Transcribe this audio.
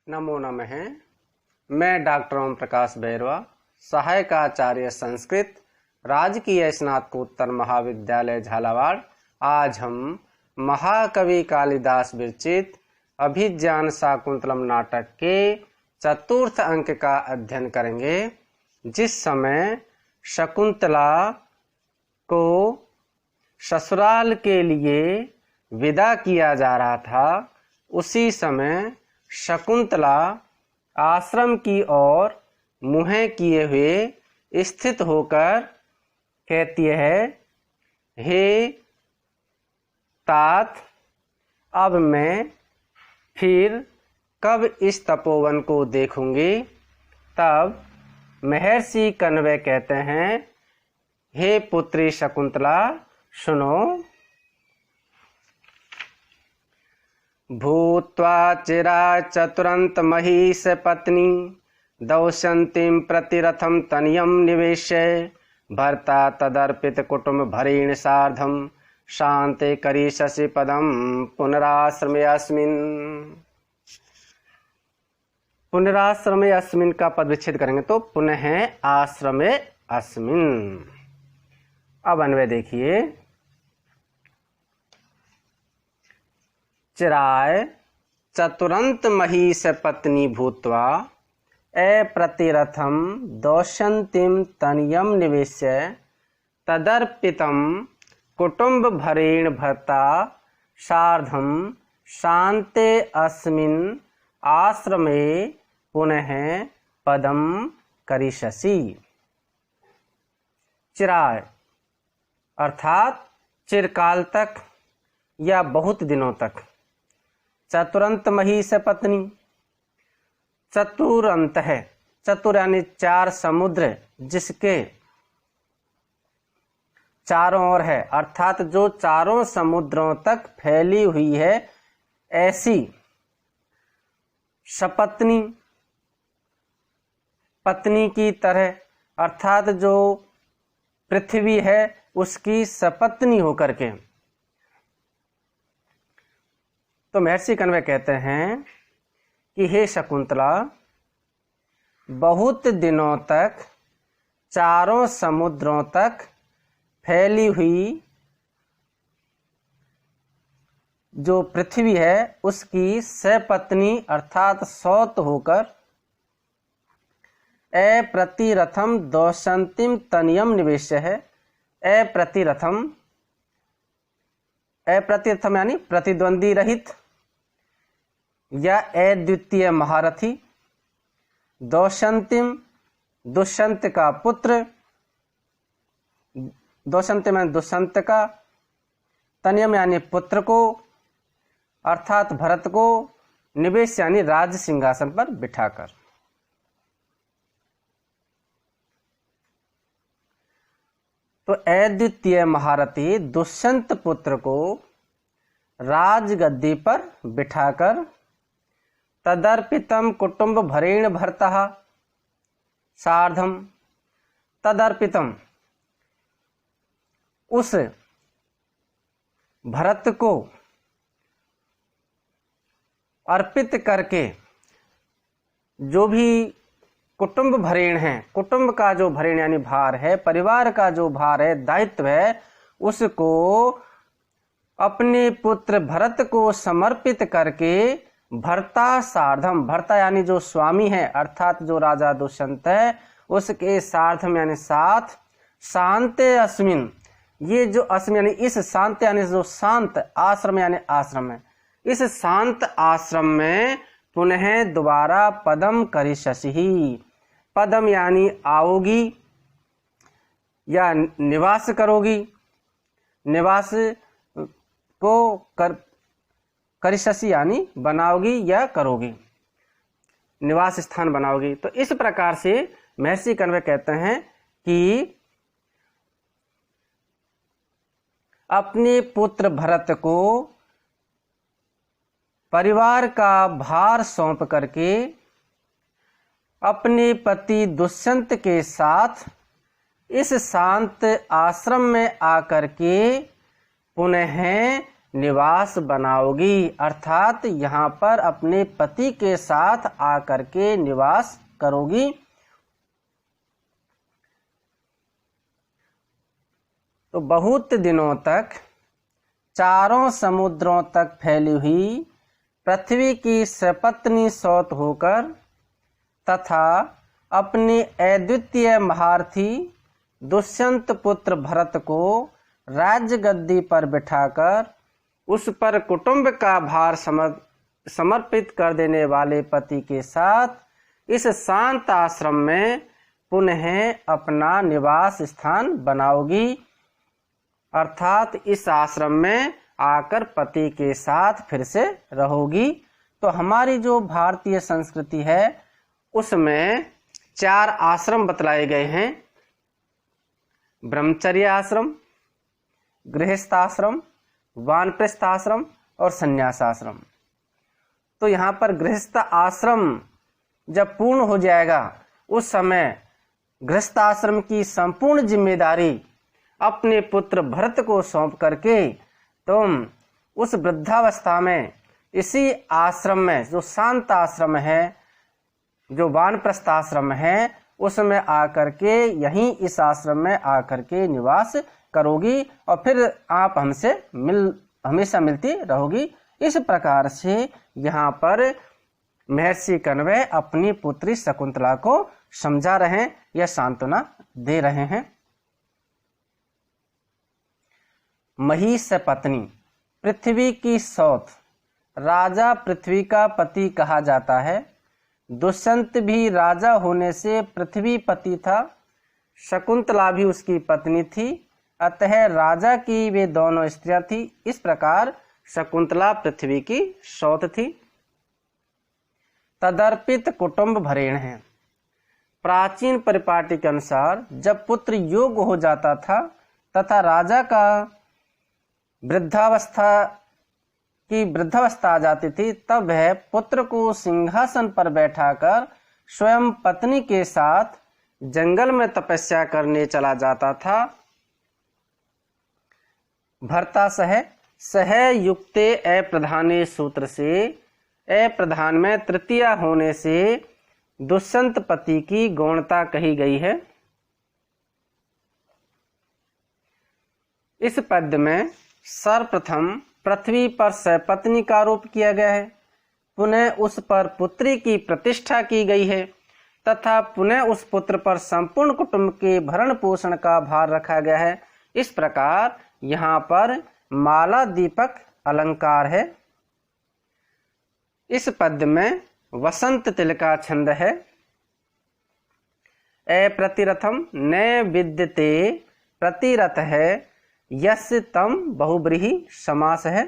नमो नमः। मैं डॉक्टर ओम प्रकाश बैरवा, सहायक आचार्य संस्कृत, राजकीय स्नातकोत्तर महाविद्यालय झालावाड़। आज हम महाकवि कालिदास विरचित अभिज्ञान शाकुंतलम नाटक के चतुर्थ अंक का अध्ययन करेंगे। जिस समय शकुंतला को ससुराल के लिए विदा किया जा रहा था, उसी समय शकुंतला आश्रम की ओर मुँह किए हुए स्थित होकर कहती है, हे तात, अब मैं फिर कब इस तपोवन को देखूंगी। तब महर्षि कण्व कहते हैं, हे पुत्री शकुंतला, सुनो। भूत्वा चिरा चतुरंत महिष पत्नी दौशंतीं प्रतिरथम तनियम निवेश्य भर्ता तदर्पित कुटुंब भरेण सार्धम शांते करिष्यसि पदम पुनराश्रमे अस्मिन्। पुनराश्रमे अस्मिन् का पद विच्छेद करेंगे तो पुनः आश्रमे अस्मिन्। अब अन्वय देखिए। चिराय चतुरंत महिष पत्नी भूत्वा अप्रतिरथम दौशंतीं तनियम निवेश्य तदर्पितम कुटुंब भरेण भर्ता सार्धम शांते अस्मिन् आश्रमे पुनः पदम करिष्यसि। चिराय अर्थात चिरकाल तक या बहुत दिनों तक। चतुरंत महिष पत्नी, चतुरंत है, चतुर यानी चार समुद्र जिसके चारों ओर है, अर्थात जो चारों समुद्रों तक फैली हुई है, ऐसी सपत्नी, पत्नी की तरह, अर्थात जो पृथ्वी है उसकी सपत्नी होकर के। तो महर्षि कण्व कहते हैं कि हे शकुंतला, बहुत दिनों तक चारों समुद्रों तक फैली हुई जो पृथ्वी है उसकी सपत्नी अर्थात सौत होकर अप्रतिरथम दौशंतीं तनियम निवेश्य है। अप्रतिरथम यानी प्रतिद्वंदी रहित या अद्वितीय महारथी। दौशंतीं दुष्यंत का पुत्र, दौशंतीं यानी दुष्यंत का, तनियम यानी पुत्र को अर्थात भरत को, निवेश यानी राज सिंहासन पर बिठाकर। तो अद्वितीय महारथी दुष्यंत पुत्र को राजगद्दी पर बिठाकर तदर्पितम कुटुंब भरेण भर्तः सार्धम, तदर्पितम उस भरत को अर्पित करके जो भी कुटुंब भरेण है, कुटुंब का जो भरेण यानी भार है, परिवार का जो भार है, दायित्व है, उसको अपने पुत्र भरत को समर्पित करके भर्ता सार्धम, भर्ता यानी जो स्वामी है अर्थात जो राजा दुष्यंत है उसके सार्धम यानी साथ, शांते अस्मिन, ये जो अस्मिन यानी इस, शांत यानी जो शांत, आश्रम यानी आश्रम है, इस शांत आश्रम में पुनः दोबारा पदम करिष्यसि। पदम यानी आओगी या निवास करोगी, निवास को करिष्यसि यानी बनाओगी या करोगी, निवास स्थान बनाओगी। तो इस प्रकार से महर्षि कण्व कहते हैं कि अपने पुत्र भरत को परिवार का भार सौंप करके अपने पति दुष्यंत के साथ इस शांत आश्रम में आकर के पुनः निवास बनाओगी, अर्थात यहाँ पर अपने पति के साथ आकर के निवास करोगी। तो बहुत दिनों तक चारों समुद्रों तक फैली हुई पृथ्वी की सपत्नी सौत होकर तथा अपनी अद्वितीय महारथी दुष्यंत पुत्र भरत को राज्य गद्दी पर बिठाकर उस पर कुटुंब का भार समर्पित कर देने वाले पति के साथ इस शांत आश्रम में पुनः अपना निवास स्थान बनाओगी, अर्थात इस आश्रम में आकर पति के साथ फिर से रहोगी। तो हमारी जो भारतीय संस्कृति है उसमें 4 आश्रम बतलाए गए हैं, ब्रह्मचर्य आश्रम, गृहस्थ आश्रम, वानप्रस्थ आश्रम और संन्यास आश्रम। तो यहाँ पर गृहस्थ आश्रम जब पूर्ण हो जाएगा उस समय गृहस्थ आश्रम की संपूर्ण जिम्मेदारी अपने पुत्र भरत को सौंप करके तुम उस वृद्धावस्था में इसी आश्रम में, जो शांत आश्रम है, जो वानप्रस्थ आश्रम है, उसमें आकर के यहीं इस आश्रम में आकर के निवास करोगी और फिर आप हमसे हमेशा मिलती रहोगी। इस प्रकार से यहाँ पर महर्षि कण्व अपनी पुत्री शकुंतला को समझा रहे हैं या सांत्वना दे रहे हैं। महिष पत्नी, पृथ्वी की सौत, राजा पृथ्वी का पति कहा जाता है। दुष्यंत भी राजा होने से पृथ्वी पति था, शकुंतला भी उसकी पत्नी थी, अतः राजा की वे दोनों स्त्रियां थी। इस प्रकार शकुंतला पृथ्वी की सौत थी। तदर्पित कुटुंब भरेण है। प्राचीन परिपाटी के अनुसार जब पुत्र योग्य हो जाता था तथा राजा का वृद्धावस्था आ जाती थी, तब वह पुत्र को सिंहासन पर बैठाकर स्वयं पत्नी के साथ जंगल में तपस्या करने चला जाता था। भर्ता सह युक्ते अप्रधाने सूत्र से अप्रधान में तृतीया होने से दुष्यंत पति की गौणता कही गई है। इस पद्य में सर्वप्रथम पृथ्वी पर सपत्नी का आरोप किया गया है, पुनः उस पर पुत्री की प्रतिष्ठा की गई है तथा पुनः उस पुत्र पर संपूर्ण कुटुंब के भरण पोषण का भार रखा गया है। इस प्रकार यहाँ पर माला दीपक अलंकार है। इस पद्य में वसंत तिल का छंद है। अप्रतिरथम न विद्यते प्रतिरथ है, यस्य तम बहुब्रीहि समास है।